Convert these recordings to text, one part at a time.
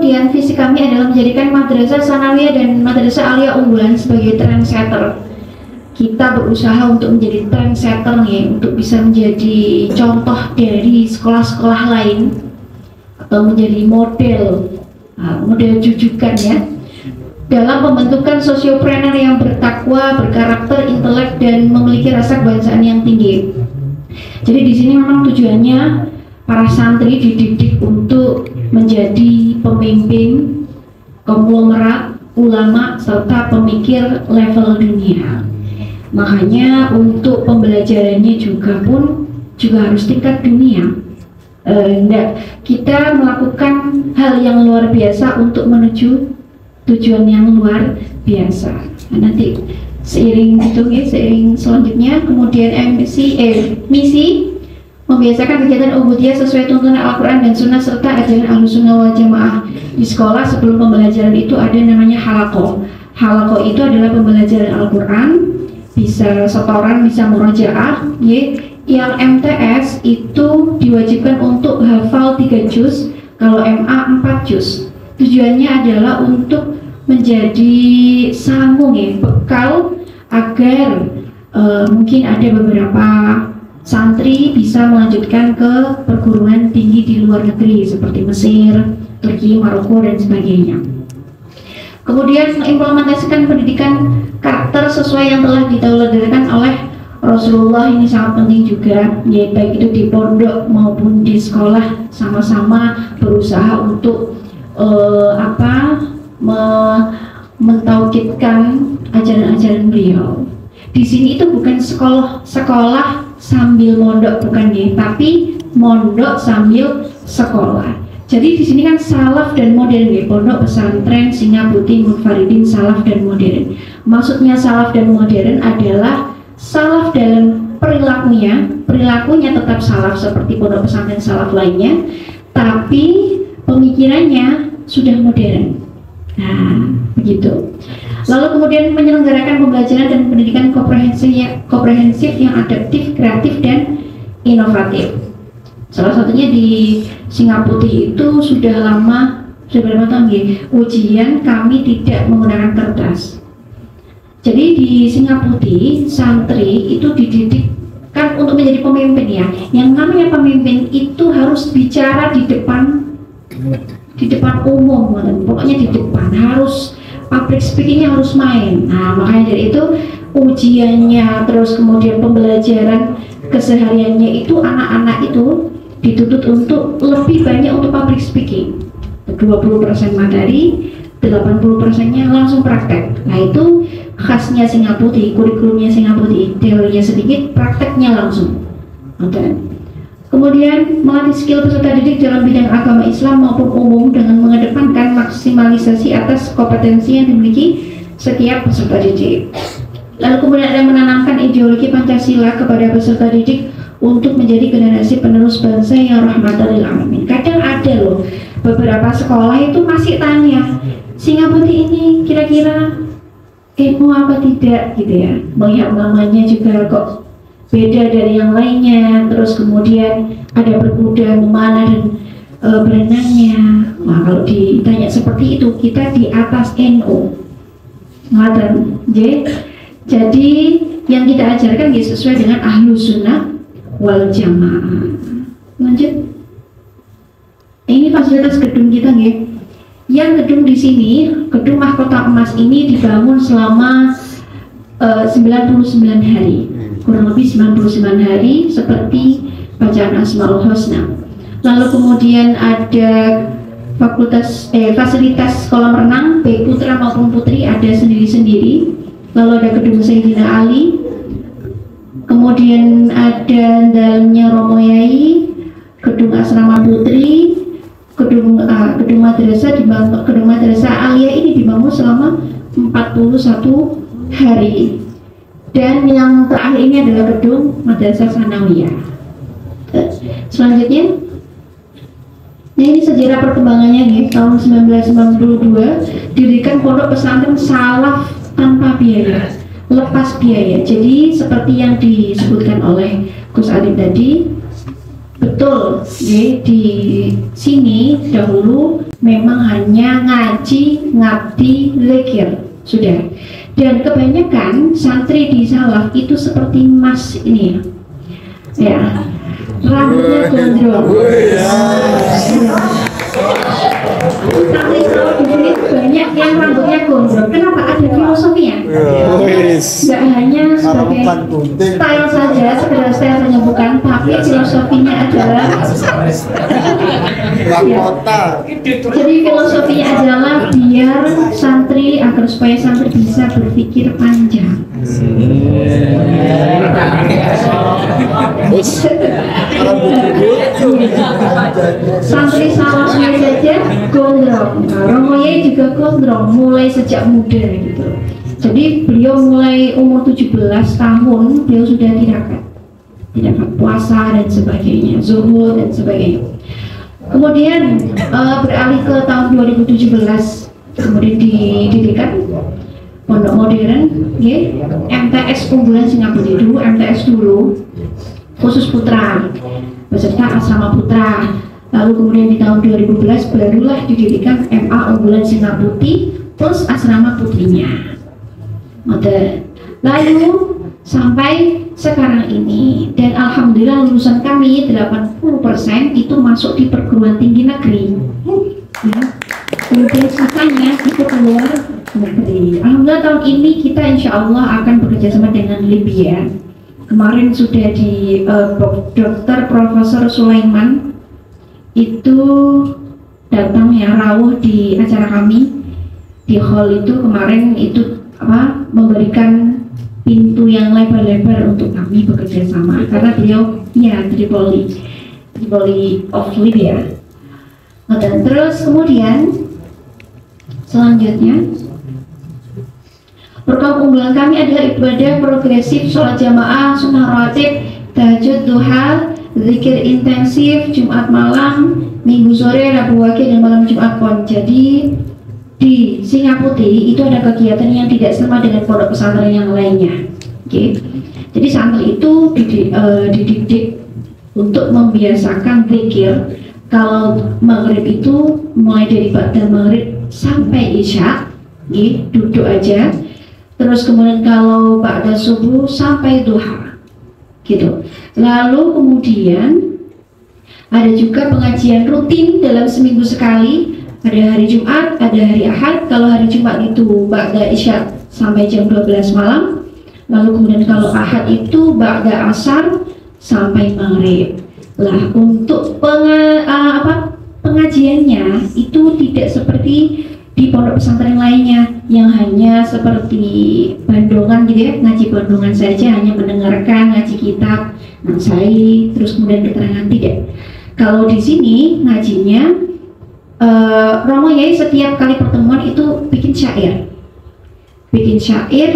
kemudian visi kami adalah menjadikan Madrasah Sanawiyah dan Madrasah Aliyah unggulan sebagai trendsetter. Kita berusaha untuk menjadi trendsetter nih, untuk bisa menjadi contoh dari sekolah-sekolah lain atau menjadi model jujukan ya, dalam pembentukan sosiopreneur yang bertakwa, berkarakter, intelek, dan memiliki rasa kebangsaan yang tinggi. Jadi di sini memang tujuannya para santri dididik untuk menjadi pemimpin, konglomerat, ulama, serta pemikir level dunia. Makanya untuk pembelajarannya juga harus tingkat dunia. Kita melakukan hal yang luar biasa untuk menuju tujuan yang luar biasa. Nah, nanti seiring selanjutnya kemudian misi membiasakan kegiatan ubudiyah sesuai tuntunan Al-Quran dan Sunnah serta ajaran Ahlussunnah wal Jamaah. Di sekolah sebelum pembelajaran itu ada namanya halaqah. Halaqah itu adalah pembelajaran Al-Quran, bisa setoran, bisa murojaah. Yang MTS itu diwajibkan untuk hafal 3 juz, kalau MA 4 juz. Tujuannya adalah untuk menjadi sambung bekal agar mungkin ada beberapa santri bisa melanjutkan ke perguruan tinggi di luar negeri seperti Mesir, Turki, Maroko, dan sebagainya. Kemudian mengimplementasikan pendidikan karakter sesuai yang telah ditauladankan oleh Rasulullah, ini sangat penting juga, ya, baik itu di pondok maupun di sekolah sama-sama berusaha untuk mentaukidkan ajaran-ajaran beliau. Di sini itu bukan sekolah sambil mondok, bukan ya, tapi mondok sambil sekolah. Jadi di sini kan salaf dan modern ya, pondok pesantren Singaputi Munfaridin salaf dan modern. Maksudnya salaf dan modern adalah salaf dalam perilakunya tetap salaf seperti pondok pesantren salaf lainnya, tapi pemikirannya sudah modern. Nah, begitu. Lalu kemudian menyelenggarakan pembelajaran dan pendidikan komprehensif yang adaptif, kreatif, dan inovatif. Salah satunya di Singaputi itu sudah berapa tahun ya, ujian kami tidak menggunakan kertas. Jadi di Singaputi santri itu dididik kan untuk menjadi pemimpin ya. Yang namanya pemimpin itu harus bicara di depan umum, pokoknya di depan, harus public speakingnya harus main. Nah, makanya dari itu ujiannya, terus kemudian pembelajaran kesehariannya itu anak-anak itu dituntut untuk lebih banyak untuk public speaking. 20% materi, 80%-nya langsung praktek. Nah, itu khasnya Singaputi, kurikulumnya Singaputi, teorinya sedikit, prakteknya langsung. Okay. Kemudian melatih skill peserta didik dalam bidang agama Islam maupun umum dengan mengedepankan maksimalisasi atas kompetensi yang dimiliki setiap peserta didik. Lalu kemudian ada menanamkan ideologi Pancasila kepada peserta didik untuk menjadi generasi penerus bangsa yang rahmatan lil alamin. Kadang ada loh beberapa sekolah itu masih tanya, Singaputi ini kira-kira mau apa tidak gitu ya, melihat namanya juga kok beda dari yang lainnya, terus kemudian ada berkuda, memanah, dan berenangnya. Nah, kalau ditanya seperti itu, kita di atas NU. Jadi yang kita ajarkan ya sesuai dengan Ahlussunnah wal Jamaah. Lanjut. Ini fasilitas gedung kita ya. Yang gedung di sini, gedung Mahkota Emas ini dibangun selama 99 hari. Kurang lebih 99 hari seperti bacaan Asmaul Husna. Lalu kemudian ada fasilitas kolam renang baik putra maupun putri ada sendiri-sendiri. Lalu ada gedung Sayyidina Ali, kemudian ada dalamnya Romo Yai, gedung asrama putri, gedung madrasah Aliyah ini dibangun selama 41 hari. Dan yang terakhir ini adalah gedung Madrasah Sanawiyah. Selanjutnya, nah ini sejarah perkembangannya nih. Tahun 1992 didirikan pondok pesantren salaf tanpa biaya, lepas biaya. Jadi seperti yang disebutkan oleh Gus Adib tadi, Betul, ya, di sini dahulu memang hanya ngaji, ngabdi, zikir, sudah. Dan kebanyakan santri di Salaf itu seperti Mas ini ya, rambutnya gondrong. Santri Salaf di sini banyak yang rambutnya gondrong. Kenapa? Ada filosofinya. Tidak hanya sebagai style saja, sekedar style saja bukan, tapi filosofinya adalah ya. Jadi filosofinya adalah biar santri, agar supaya santri bisa berpikir panjang. Santri Salafnya saja gondrong, Romoye juga gondrong mulai sejak muda gitu. Jadi beliau mulai umur 17 tahun beliau sudah tidak puasa dan sebagainya, zuhud dan sebagainya. Kemudian beralih ke tahun 2017, kemudian didirikan pondok modern, MTS unggulan Singapura dulu, MTS dulu, khusus putra, beserta asrama putra. Lalu kemudian di tahun 2011 barulah didirikan MA unggulan Singapura plus asrama putrinya. Lalu sampai sekarang ini, dan alhamdulillah lulusan kami 80% itu masuk di perguruan tinggi negeri. Ya. Kemudian sisanya itu keluar negeri. Alhamdulillah tahun ini kita insya Allah akan bekerja sama dengan Libya. Kemarin sudah di Dr. Profesor Sulaiman itu datang ya, rawuh di acara kami di hall itu kemarin itu memberikan pintu yang lebar-lebar untuk kami bekerja sama karena beliau ya Tripoli of Libya. Dan terus kemudian selanjutnya program unggulan kami adalah ibadah progresif, sholat jamaah, sunnah rawatib, tahajud, duha, zikir intensif, Jumat malam, Minggu sore, Rabu Wage, dan malam Jumat Pon. Jadi di Singapura itu ada kegiatan yang tidak sama dengan pondok pesantren yang lainnya. Jadi santri itu dididik untuk membiasakan zikir. Kalau maghrib itu mulai dari ba'da maghrib sampai isya, duduk aja. Terus kemudian kalau ba'da subuh sampai duha, gitu. Lalu kemudian ada juga pengajian rutin dalam seminggu sekali. Ada hari Jumat, ada hari Ahad. Kalau hari Jumat itu ba'da isya sampai jam 12 malam. Lalu kemudian kalau Ahad itu ba'da asar sampai maghrib. Lah untuk pengajiannya itu tidak seperti di pondok pesantren lainnya yang hanya seperti bandongan gitu ya, ngaji bandongan saja, hanya mendengarkan ngaji kitab, nansai, terus kemudian keterangan, tidak. Kalau di sini ngajinya Romo Yai setiap kali pertemuan itu bikin syair,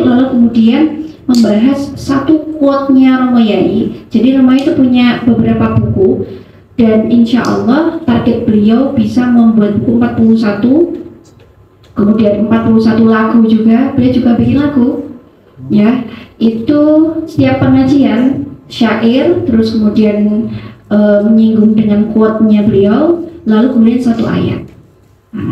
lalu kemudian membahas satu quote-nya Romo Yai. Jadi Romo Yai itu punya beberapa buku dan insya Allah target beliau bisa membuat buku 41, kemudian 41 lagu juga. Beliau juga bikin lagu ya, itu setiap pengajian syair, terus kemudian menyinggung dengan quote-nya beliau, lalu kemudian satu ayat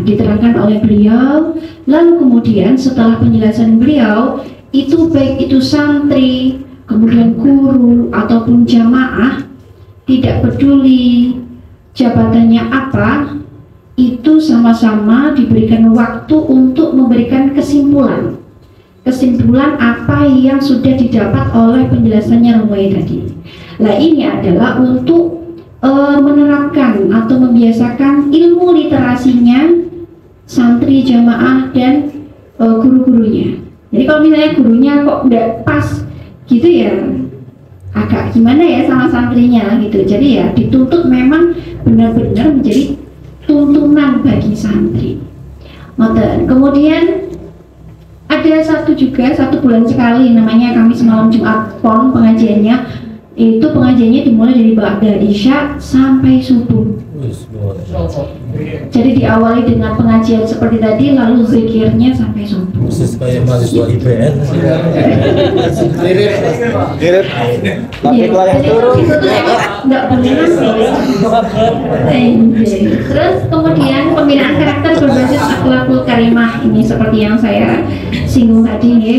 diterangkan oleh beliau. Lalu kemudian setelah penjelasan beliau itu, baik itu santri, kemudian guru ataupun jamaah, tidak peduli jabatannya apa, itu sama-sama diberikan waktu untuk memberikan kesimpulan apa yang sudah didapat oleh penjelasannya Romo Yai tadi. Nah ini adalah untuk menerapkan atau membiasakan ilmu literasinya santri, jamaah, dan guru-gurunya. Jadi kalau misalnya gurunya kok nggak pas gitu ya, agak gimana ya sama santrinya gitu. Jadi ya dituntut memang benar-benar menjadi tuntunan bagi santri. Kemudian ada satu bulan sekali namanya Kamis malam Jumat Pon pengajiannya. Itu pengajiannya dimulai dari ba'da isya sampai subuh. Jadi diawali dengan pengajian seperti tadi, lalu zikirnya sampai subuh. Persis kayak mahasiswa IPN. Mirip. Tapi yang turun. Itu tuh nggak boleh Terus kemudian pembinaan karakter berbasis akhlakul karimah ini seperti yang saya singgung tadi ya.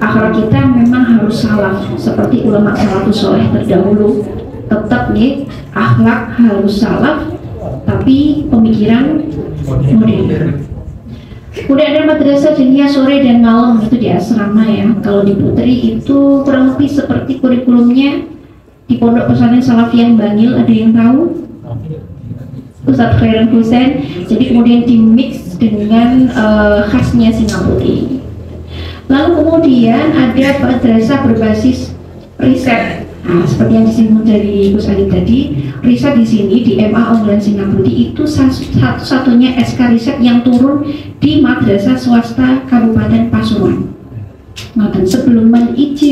Akhlak kita memang harus salaf seperti ulama salafus saleh terdahulu. Tetap nih akhlak harus salaf tapi pemikiran modern. Kemudian ada madrasah diniyah sore dan malam itu di asrama ya. Kalau di Putri itu kurang lebih seperti kurikulumnya di Pondok Pesantren Salafiyah Bangil, ada yang tahu? Ustadz Khairan Husain. Jadi kemudian dimix dengan khasnya Singapura. Lalu kemudian ada madrasah berbasis riset. Nah, seperti yang disinggung dari Gus Ali tadi, riset di sini di MA unggulan Singapura itu satu-satunya SK riset yang turun di madrasah swasta Kabupaten Pasuruan. Nah, dan sebelum Men-IJ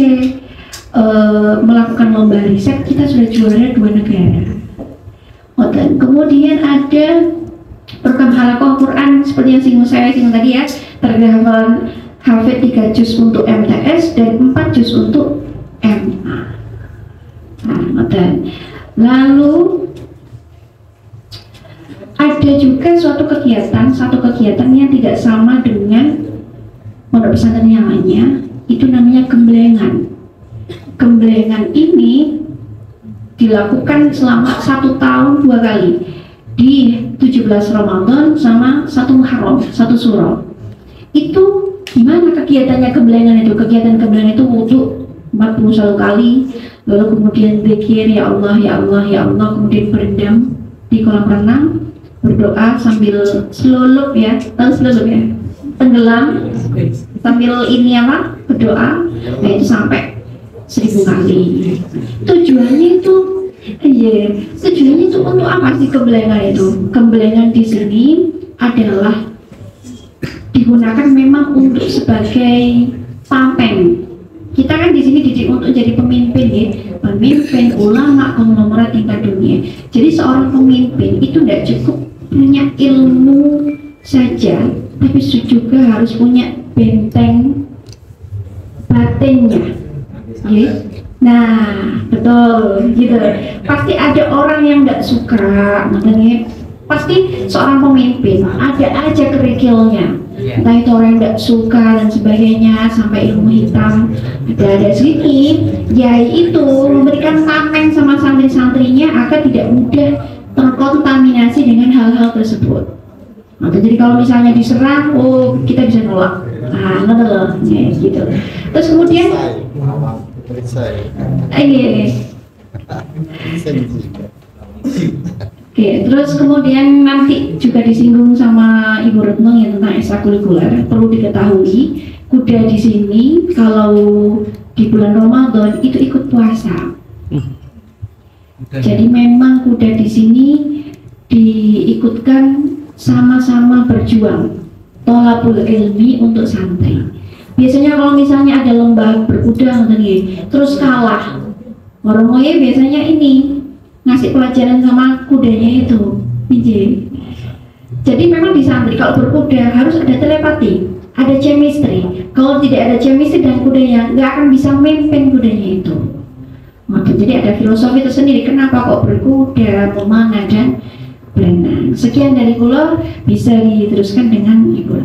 melakukan lomba riset, kita sudah juara 2 negara. Dan kemudian ada program halakoh Quran seperti yang saya singgung tadi ya, terhafal hafid 3 juz untuk MTS dan 4 juz untuk MA. Nah, dan lalu ada juga satu kegiatan yang tidak sama dengan pondok pesantren yang lainnya, itu namanya gemblengan. Gemblengan ini dilakukan selama 1 tahun 2 kali di 17 Ramadan sama 1 Muharram, 1 Suro. Itu gimana kegiatannya gemblengan itu? Kegiatan gemblengan itu wudhu 41 kali, lalu kemudian zikir ya Allah ya Allah ya Allah, kemudian berendam di kolam renang, berdoa sambil selulup ya, tahu selulup ya, tenggelam sambil ini apa, berdoa. Nah itu sampai 1000 kali. Tujuannya itu tujuannya itu untuk apa sih gemblengan itu? Gemblengan di sini adalah digunakan memang untuk sebagai tameng. Kita kan di sini dididik untuk jadi pemimpin ya, pemimpin, ulama, konglomerat tingkat dunia. Jadi seorang pemimpin itu tidak cukup punya ilmu saja, tapi juga harus punya benteng batinnya. Ya. Nah, betul gitu. Pasti ada orang yang tidak suka, makanya pasti seorang pemimpin ada aja kerikilnya. Entah itu orang yang tidak suka dan sebagainya, sampai ilmu hitam ada sedikit. Yai itu memberikan tameng sama santri-santrinya agar tidak mudah terkontaminasi dengan hal-hal tersebut. Nah, jadi kalau misalnya diserang, oh kita bisa nolak. Nah, loh, ya, gitu. Terus kemudian, Oke, terus kemudian nanti juga disinggung sama Ibu Retno yang tentang ekstrakurikuler. Perlu diketahui, kuda di sini kalau di bulan Ramadan itu ikut puasa. Jadi memang kuda di sini diikutkan sama-sama berjuang tolabul ilmi untuk santri. Biasanya kalau misalnya ada lomba berkuda terus kalah, orang-orangnya biasanya ini ngasih pelajaran sama kudanya itu. Jadi memang di santri kalau berkuda harus ada telepati, ada chemistry. Kalau tidak ada chemistry dan kudanya nggak akan bisa memimpin kudanya itu. Maka jadi ada filosofi tersendiri kenapa kok berkuda, memanah dan berenang. Sekian dari kula, bisa diteruskan dengan Ibu.